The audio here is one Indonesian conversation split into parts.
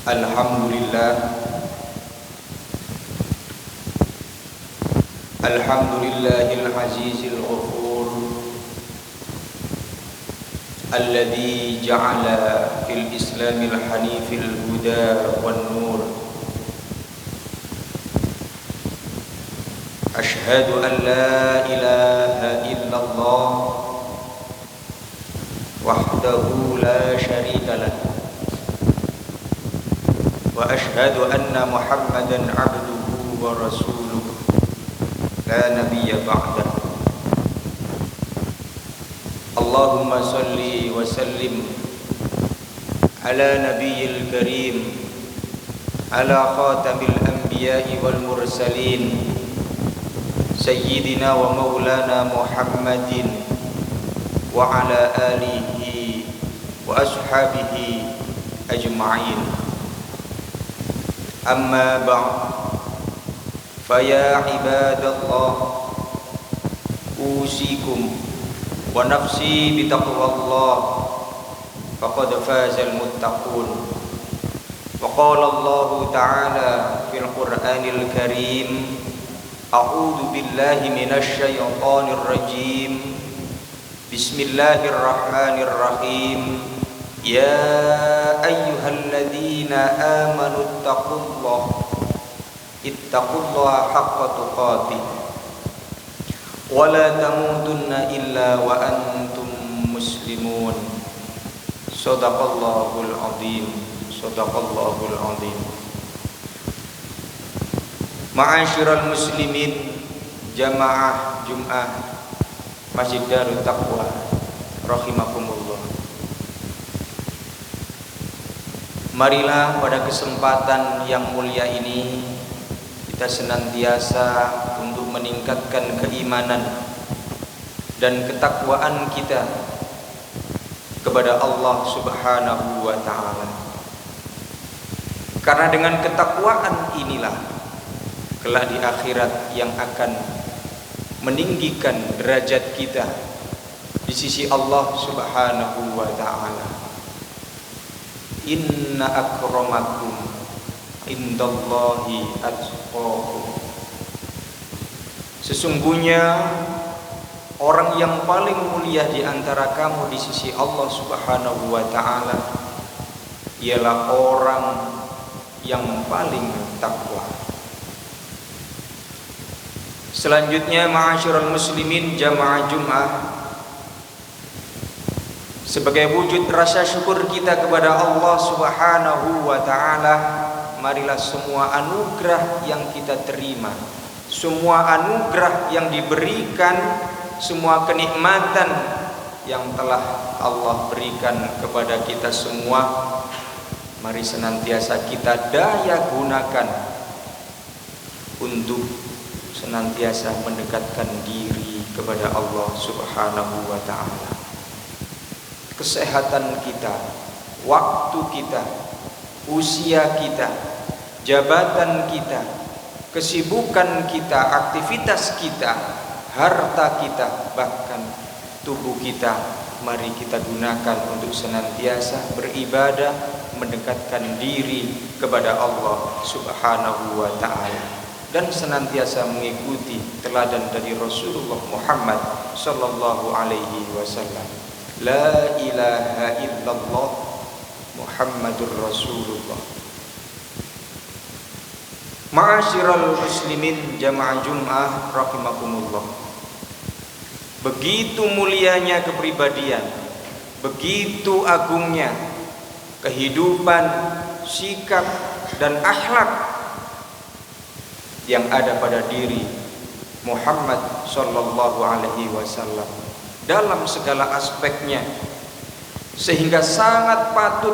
Alhamdulillah, alhamdulillahil azizil ghafur, alladzi ja'ala fil islamil hanifil huda wan nur. Ashhadu an la ilaha illallah wahdahu la syarika lahu wa ashhadu anna Muhammadan abduhu wa rasuluhu la nabiyya ba'dahu. Allahumma salli wa sallim ala nabiyyil karim, ala khatamil anbiya'i wal mursalin, sayyidina wa maulana Muhammadin wa ala alihi wa ashabihi ajma'in. Amma ba'd, faya ibadallah, usikum wa nafsi bitaqwallah, faqad fazal muttaqun. Wa qala Allah ta'ala fil Qur'anil Karim, a'udzu billahi minasy syaithanir rajim. Bismillahirrahmanirrahim. Ya ayyuhalladzina amanu ittaqullaha haqqa tuqatih wa la tamutunna illa wa antum muslimun. Shadaqallahul azim. Shadaqallahul azim. Ma'asyiral muslimin, jamaah Jum'ah Masjid Darut Taqwa rahimakumullah. Marilah pada kesempatan yang mulia ini kita senantiasa untuk meningkatkan keimanan dan ketakwaan kita kepada Allah Subhanahu wa ta'ala. Karena dengan ketakwaan inilah kelak di akhirat yang akan meninggikan derajat kita di sisi Allah Subhanahu wa ta'ala. Inna akramakum indallahi atqakum. Sesungguhnya orang yang paling mulia di antara kamu di sisi Allah Subhanahu wa ta'ala ialah orang yang paling takwa. Selanjutnya, ma'asyiral muslimin, jamaah Jum'ah, sebagai wujud rasa syukur kita kepada Allah Subhanahu wa ta'ala, marilah semua anugerah yang kita terima, semua anugerah yang diberikan, semua kenikmatan yang telah Allah berikan kepada kita semua, mari senantiasa kita daya gunakan untuk senantiasa mendekatkan diri kepada Allah Subhanahu wa ta'ala. Kesehatan kita, waktu kita, usia kita, jabatan kita, kesibukan kita, aktivitas kita, harta kita, bahkan tubuh kita, mari kita gunakan untuk senantiasa beribadah, mendekatkan diri kepada Allah Subhanahu wa ta'ala, dan senantiasa mengikuti teladan dari Rasulullah Muhammad sallallahu alaihi wasallam. La ilaha illallah Muhammadur Rasulullah. Ma'asyiral muslimin, jamaah Jum'ah rahimakumullah. Begitu mulianya kepribadian, begitu agungnya kehidupan, sikap dan akhlak yang ada pada diri Muhammad sallallahu alaihi wasallam dalam segala aspeknya, sehingga sangat patut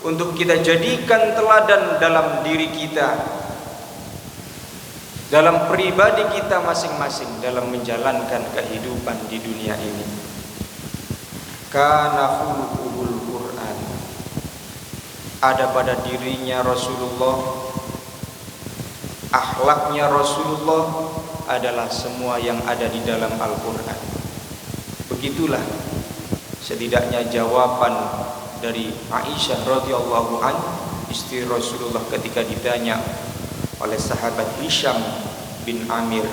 untuk kita jadikan teladan dalam diri kita, dalam pribadi kita masing-masing dalam menjalankan kehidupan di dunia ini. Kana khuluquhul Qur'an, ada pada dirinya Rasulullah, akhlaknya Rasulullah adalah semua yang ada di dalam Al-Quran. Begitulah setidaknya jawaban dari Aisyah radhiyallahu anha istri Rasulullah ketika ditanya oleh sahabat Hisham bin Amir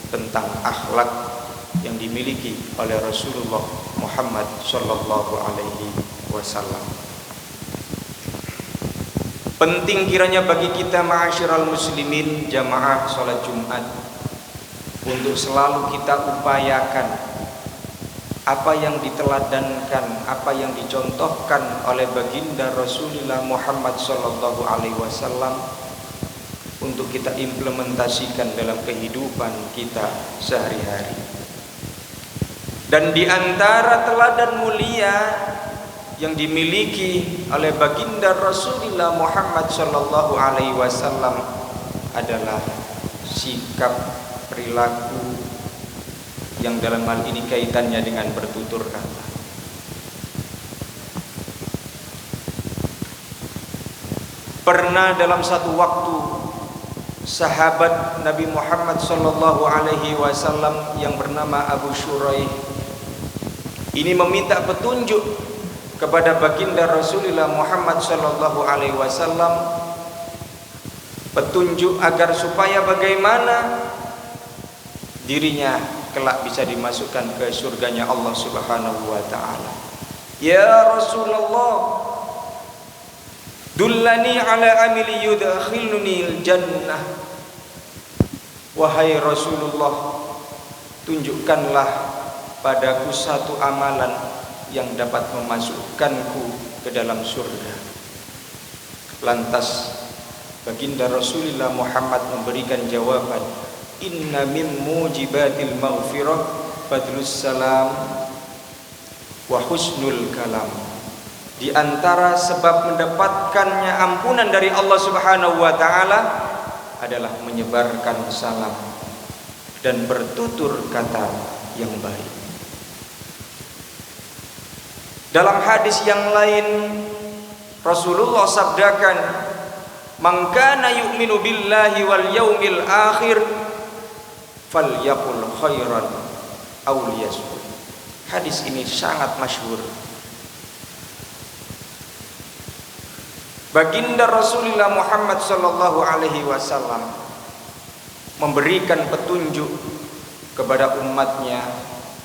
tentang akhlak yang dimiliki oleh Rasulullah Muhammad sallallahu alaihi wasallam. Penting kiranya bagi kita ma'asyiral muslimin jamaah salat Jumat untuk selalu kita upayakan apa yang diteladankan, apa yang dicontohkan oleh baginda Rasulullah Muhammad sallallahu alaihi wasallam untuk kita implementasikan dalam kehidupan kita sehari-hari. Dan di antara teladan mulia yang dimiliki oleh baginda Rasulullah Muhammad sallallahu alaihi wasallam adalah sikap perilaku yang dalam hal ini kaitannya dengan bertutur kata. Pernah dalam satu waktu sahabat Nabi Muhammad sallallahu alaihi wasallam yang bernama Abu Shuraih ini meminta petunjuk kepada baginda Rasulullah Muhammad sallallahu alaihi wasallam, petunjuk agar supaya bagaimana dirinya kelak bisa dimasukkan ke surganya Allah Subhanahu wa taala. Ya Rasulullah, dullani ala amili yudkhiluni jannah. Wahai Rasulullah, tunjukkanlah padaku satu amalan yang dapat memasukkanku ke dalam surga. Lantas baginda Rasulullah Muhammad memberikan jawaban, inna min mujibatil maghfirah fadlus salam wa husnul kalam. Di antara sebab mendapatkannya ampunan dari Allah Subhanahu wa taala adalah menyebarkan salam dan bertutur kata yang baik. Dalam hadis yang lain Rasulullah sabdakan, man kana yu'minu billahi wal yaumil akhir falyaqul khairan aw liyasmut. Hadis ini sangat masyhur. Baginda Rasulullah Muhammad sallallahu alaihi wasallam memberikan petunjuk kepada umatnya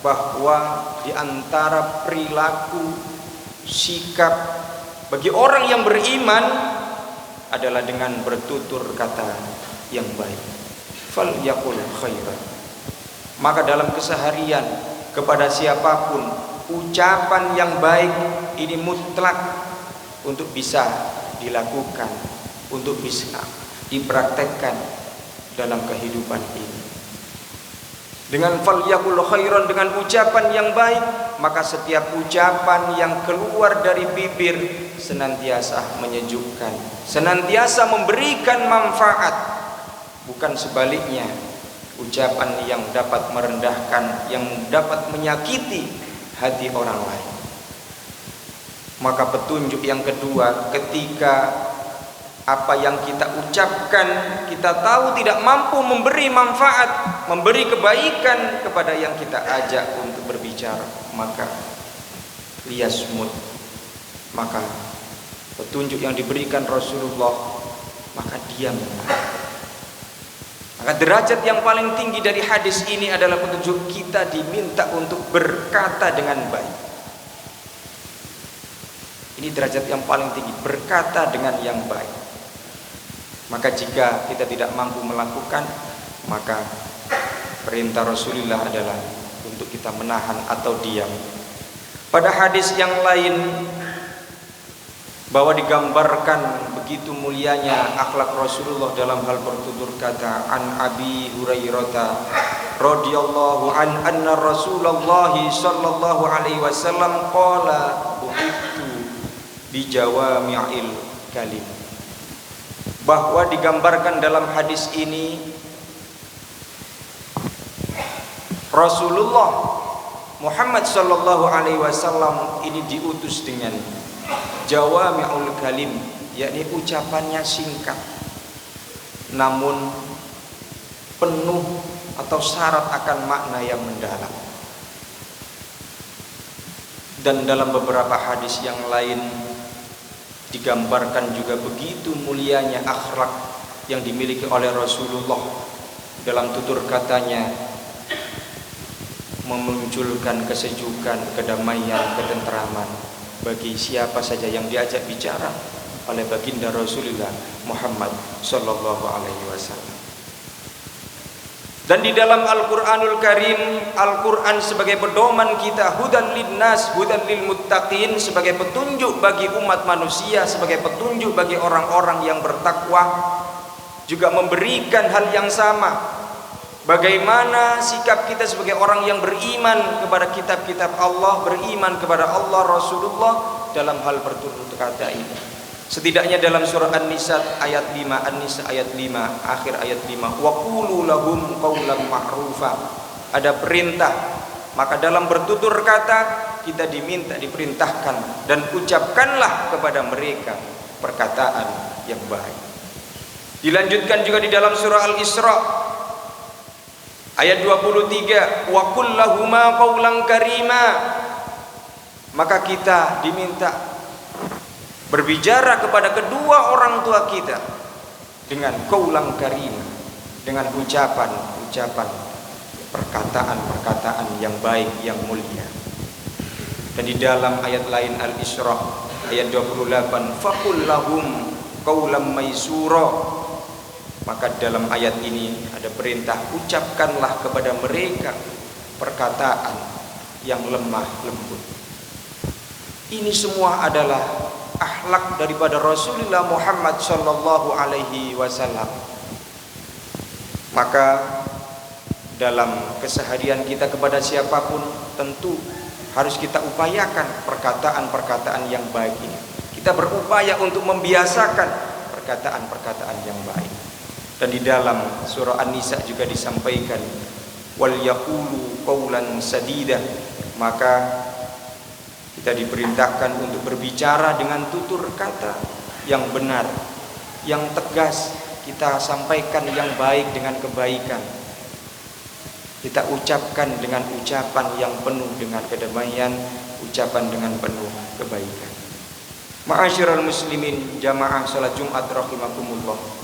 bahwa di antara perilaku sikap bagi orang yang beriman adalah dengan bertutur kata yang baik. Falyaqul khairan. Maka dalam keseharian kepada siapapun ucapan yang baik ini mutlak untuk bisa dilakukan, untuk bisa dipraktekkan dalam kehidupan ini. Dengan falyaqul khairan, dengan ucapan yang baik, maka setiap ucapan yang keluar dari bibir senantiasa menyejukkan, senantiasa memberikan manfaat, bukan sebaliknya ucapan yang dapat merendahkan, yang dapat menyakiti hati orang lain. Maka petunjuk yang kedua, ketika apa yang kita ucapkan kita tahu tidak mampu memberi manfaat, memberi kebaikan kepada yang kita ajak untuk berbicara, maka liyasmut. Maka petunjuk yang diberikan Rasulullah, maka diam. Maka derajat yang paling tinggi dari hadis ini adalah petunjuk kita diminta untuk berkata dengan baik. Ini derajat yang paling tinggi, berkata dengan yang baik. Maka jika kita tidak mampu melakukan, maka perintah Rasulullah adalah untuk kita menahan atau diam. Pada hadis yang lain bahwa digambarkan begitu mulianya akhlak Rasulullah dalam hal bertutur kata. An Abi Hurairah radhiyallahu anna Rasulullah sallallahu alaihi wasallam qala bu'ithu bi jawami'il kalim. Bahwa digambarkan dalam hadis ini Rasulullah Muhammad sallallahu alaihi wasallam ini diutus dengan jawami'ul kalim, yakni ucapannya singkat namun penuh atau syarat akan makna yang mendalam. Dan dalam beberapa hadis yang lain digambarkan juga begitu mulianya akhlak yang dimiliki oleh Rasulullah. Dalam tutur katanya memunculkan kesejukan, kedamaian, ketentraman bagi siapa saja yang diajak bicara oleh baginda Rasulullah Muhammad sallallahu alaihi wasallam. Dan di dalam Al-Qur'anul Karim, Al-Qur'an sebagai pedoman kita, hudan linnas, hudan lil muttaqin, sebagai petunjuk bagi umat manusia, sebagai petunjuk bagi orang-orang yang bertakwa, juga memberikan hal yang sama. Bagaimana sikap kita sebagai orang yang beriman kepada kitab-kitab Allah, beriman kepada Allah, Rasulullah dalam hal bertutur kata ini. Setidaknya dalam surah An-Nisa ayat 5, An-Nisa ayat 5, akhir ayat 5, wa qulu lahum qawlan ma'rufa. Ada perintah, maka dalam bertutur kata kita diperintahkan dan ucapkanlah kepada mereka perkataan yang baik. Dilanjutkan juga di dalam surah Al-Isra ayat 23, wa qul lahuma qawlan karima. Maka kita diminta berbicara kepada kedua orang tua kita dengan qawlan karima, dengan ucapan-ucapan, perkataan-perkataan yang baik, yang mulia. Dan di dalam ayat lain Al-Isra ayat 28, faqul lahum qawlan maysura. Maka dalam ayat ini ada perintah, ucapkanlah kepada mereka perkataan yang lemah lembut. Ini semua adalah akhlak daripada Rasulullah Muhammad sallallahu alaihi wasallam. Maka dalam keseharian kita kepada siapapun tentu harus kita upayakan perkataan-perkataan yang baik ini. Kita berupaya untuk membiasakan perkataan-perkataan yang baik. Dan di dalam surah An-Nisa juga disampaikan wal yaqulu qawlan sadida. Maka kita diperintahkan untuk berbicara dengan tutur kata yang benar, yang tegas. Kita sampaikan yang baik dengan kebaikan. Kita ucapkan dengan ucapan yang penuh dengan kedamaian, ucapan dengan penuh kebaikan. Ma'asyiral muslimin jamaah salat Jumat rahimakumullah.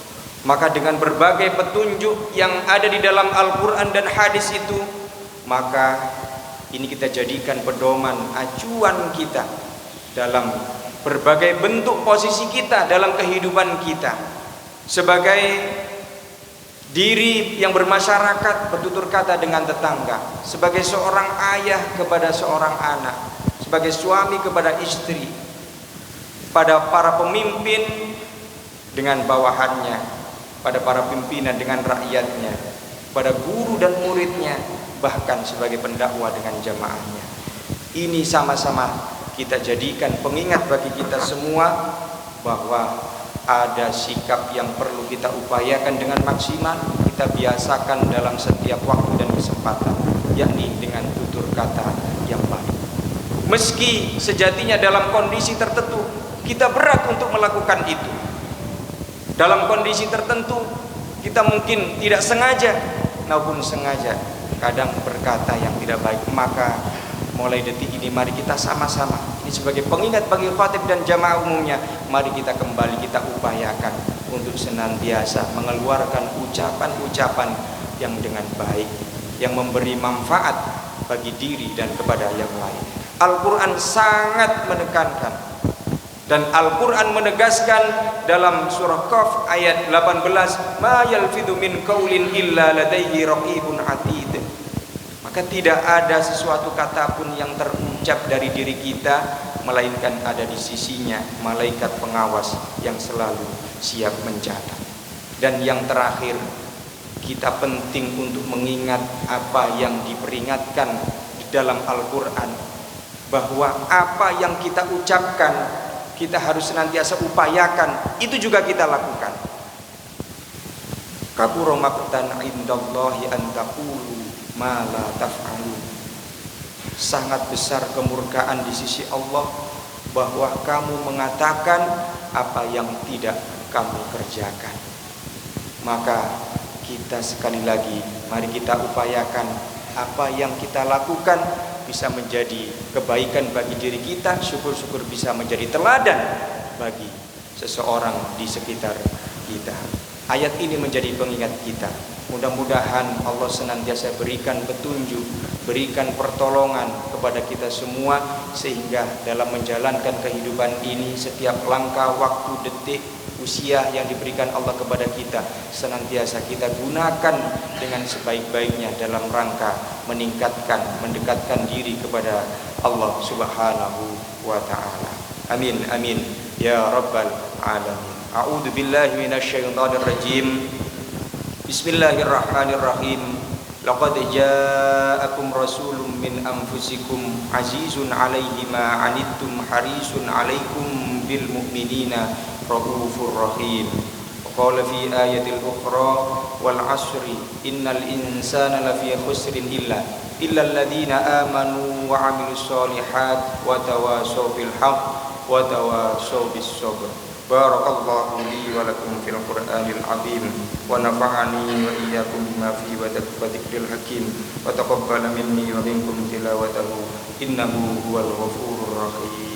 Maka dengan berbagai petunjuk yang ada di dalam Al-Quran dan hadis itu, maka ini kita jadikan pedoman, acuan kita dalam berbagai bentuk posisi kita dalam kehidupan kita. Sebagai diri yang bermasyarakat, bertutur kata dengan tetangga, sebagai seorang ayah kepada seorang anak, sebagai suami kepada istri, pada para pemimpin dengan bawahannya, pada para pimpinan dengan rakyatnya, pada guru dan muridnya, bahkan sebagai pendakwah dengan jamaahnya. Ini sama-sama kita jadikan pengingat bagi kita semua bahwa ada sikap yang perlu kita upayakan dengan maksimal, kita biasakan dalam setiap waktu dan kesempatan, yakni dengan tutur kata yang baik. Meski sejatinya dalam kondisi tertentu kita berat untuk melakukan itu. Dalam kondisi tertentu kita mungkin tidak sengaja maupun sengaja kadang berkata yang tidak baik. Maka mulai detik ini mari kita sama-sama, ini sebagai pengingat bagi khatib dan jamaah umumnya, mari kita kembali kita upayakan untuk senantiasa mengeluarkan ucapan-ucapan yang dengan baik, yang memberi manfaat bagi diri dan kepada yang lain. Al-Quran sangat menekankan dan Al-Quran menegaskan dalam surah Qaf ayat 18, ma yalfidhu min qaulin illa ladaihi raqibun atid. Maka tidak ada sesuatu kata pun yang terucap dari diri kita melainkan ada di sisinya malaikat pengawas yang selalu siap mencatat. Dan yang terakhir, kita penting untuk mengingat apa yang diperingatkan di dalam Al-Quran, bahwa apa yang kita ucapkan kita harus senantiasa upayakan, itu juga kita lakukan. Kabura maqtan indallahi an taqulu ma la taf'alun. Sangat besar kemurkaan di sisi Allah bahwa kamu mengatakan apa yang tidak kamu kerjakan. Maka kita sekali lagi mari kita upayakan apa yang kita lakukan bisa menjadi kebaikan bagi diri kita, syukur-syukur bisa menjadi teladan bagi seseorang di sekitar kita. Ayat ini menjadi pengingat kita. Mudah-mudahan Allah senantiasa berikan petunjuk, berikan pertolongan kepada kita semua, sehingga dalam menjalankan kehidupan ini, setiap langkah, waktu, detik, usia yang diberikan Allah kepada kita senantiasa kita gunakan dengan sebaik-baiknya dalam rangka meningkatkan, mendekatkan diri kepada Allah Subhanahu wa ta'ala. Amin amin ya rabbal alamin. A'udzu billahi minasyaitonir rajim. Bismillahirrahmanirrahim. Laqad ja'akum rasulun min anfusikum azizun 'alaihi ma 'anittum harisun 'alaikum bil mu'minina raufur rahim. Qala fi ayatil ukhra wal 'asri innal insana lafi khusrin illa alladziina amanu wa 'amilus shalihat wa tawashaw bil haqq wa tawashaw bis sabr. Barakallahu li wa lakum fil Qur'anil azim wa nafa'ani wa iyyakum bima fihi wa dzikril hakim wa taqabbala minni wa minkum tilawatahu innahu huwal ghafurur rahim.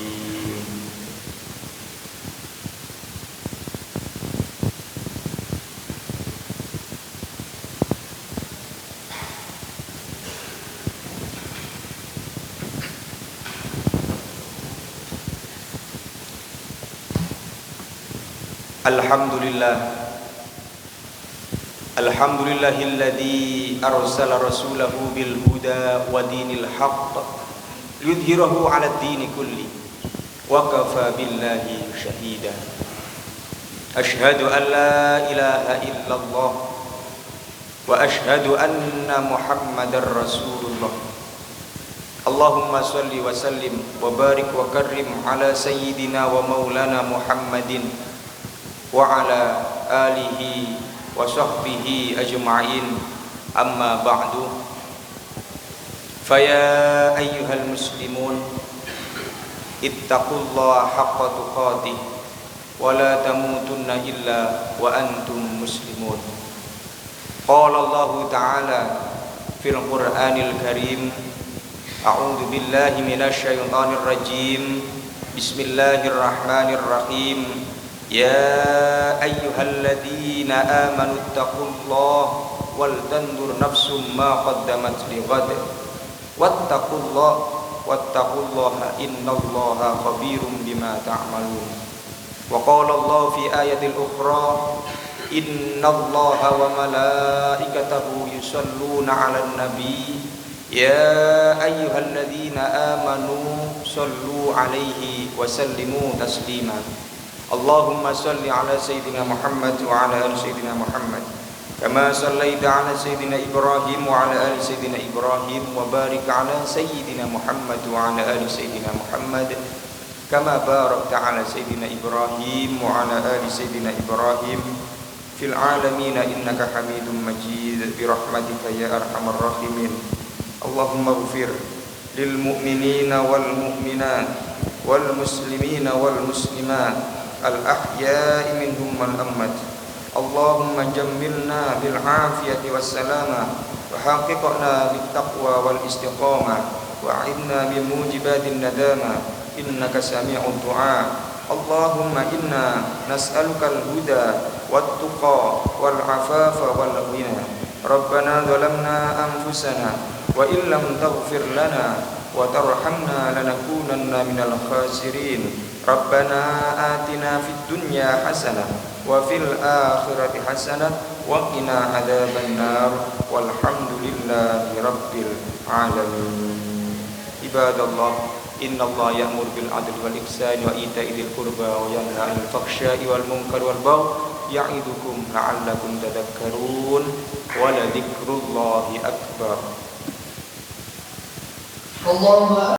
Alhamdulillahilladzi arsala rasulahu bil huda wa dinil haqq liyudhhirahu 'alad dini kulli wa kafa billahi shahida. Asyhadu an la ilaha illallah wa asyhadu anna Muhammadar Rasulullah. Allahumma shalli wa sallim wa barik wa karrim ala sayyidina wa maulana Muhammadin wa ala alihi wa sahbihi ajma'in, amma ba'du. Faya ayyuhal muslimun ittaqullaha haqqa tuqatih wa la tamutunna illa wa antum muslimun. Qala Allah ta'ala fil Qur'anil Karim, a'udzu billahi minasyaitonir rajim. Bismillahirrahmanirrahim. Ya ayyuhalladzina amanu taqullaha wal tanzur nafsum ma qaddamat lighad wattaqullaha innallaha khabirum bima ta'malun. Wa qala Allah fi ayatil ukhra innallaha wa malaikatahu yusalluna 'alan nabi ya ayyuhalladzina amanu sallu 'alaihi wa sallimu taslima. Allahumma salli ala Sayyidina Muhammad wa ala ali Sayyidina Muhammad kama sallaita ala Sayyidina Ibrahim wa ala ali Sayyidina Ibrahim wa barik ala Sayyidina Muhammad wa ala ali Sayyidina Muhammad kama barakta ala Sayyidina Ibrahim wa ala ali Sayyidina Ibrahim fil alamin innaka Hamidum Majid bi rahmatika ya arhamar rahimin. Allahumma ighfir lil mu'minina wal mu'minat wal muslimina wal muslimat al-ahya'i minhum wal amwat. Allahumma jammilna bil afiyati was salama wa haqiqna bit taqwa wal istiqamah wa a'inna bi mujibatin nadama innaka sami'ud du'a. Allahumma inna nas'aluka al-huda wat tuqa wal afafa wal ghina. Rabbana zalamna anfusana wa illam taghfir lana wa tarhamna lanakunanna minal khasirin. Rabbana atina fid dunya hasanah wa fil akhirati hasanah wa qina adzabannar walhamdulillahi rabbil alamin. Ibadallah, innallaha ya'muru bil 'adli wal ihsani wa ita'i dzil qurba wa yanha 'anil fahsya'i wal munkari wal baghi ya'idukum la'allakum tadhakkarun wa la dzikrullahi akbar.